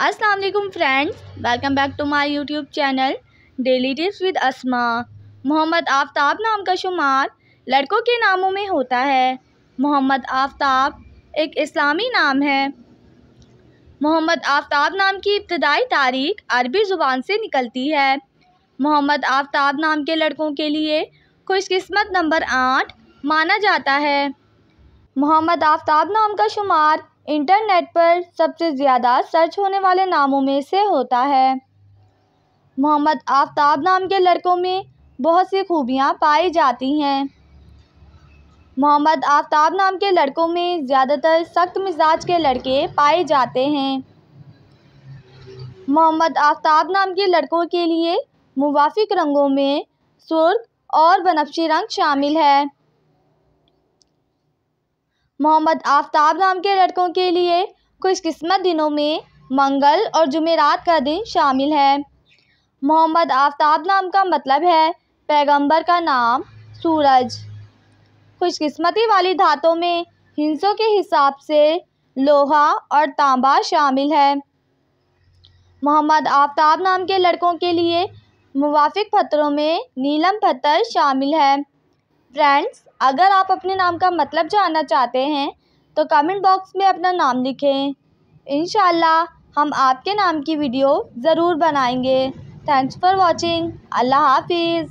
अस्सलाम वालेकुम friends, welcome back to my YouTube channel daily tips with Asma. Mohammad Aftab नाम का शुमार लड़कों के नामों में होता है। मोहम्मद आफ्ताब एक इस्लामी नाम है। मोहम्मद आफ्ताब नाम की इब्तदाई तारीख अरबी ज़ुबान से निकलती है। मोहम्मद आफ्ताब नाम के लड़कों के लिए खुशकिस्मत नंबर 8 माना जाता है। मोहम्मद आफ्ताब नाम का शुमार इंटरनेट पर सबसे ज़्यादा सर्च होने वाले नामों में से होता है। मोहम्मद आफ्ताब नाम के लड़कों में बहुत सी खूबियाँ पाई जाती हैं। मोहम्मद आफ्ताब नाम के लड़कों में ज़्यादातर सख्त मिजाज के लड़के पाए जाते हैं। मोहम्मद आफ्ताब नाम के लड़कों के लिए मुवाफिक रंगों में सुर्ख और बनफशी रंग शामिल है। मोहम्मद आफ्ताब नाम के लड़कों के लिए खुशकिस्मत दिनों में मंगल और जुमेरात का दिन शामिल है। मोहम्मद आफ्ताब नाम का मतलब है पैगंबर का नाम, सूरज। खुशकिस्मती वाली धातों में हिंसों के हिसाब से लोहा और तांबा शामिल है। मोहम्मद आफ्ताब नाम के लड़कों के लिए मुवाफिक पत्थरों में नीलम पत्थर शामिल है। फ्रेंड्स, अगर आप अपने नाम का मतलब जानना चाहते हैं तो कमेंट बॉक्स में अपना नाम लिखें। इंशाअल्लाह हम आपके नाम की वीडियो ज़रूर बनाएंगे। Thanks for watching. अल्लाह हाफिज़।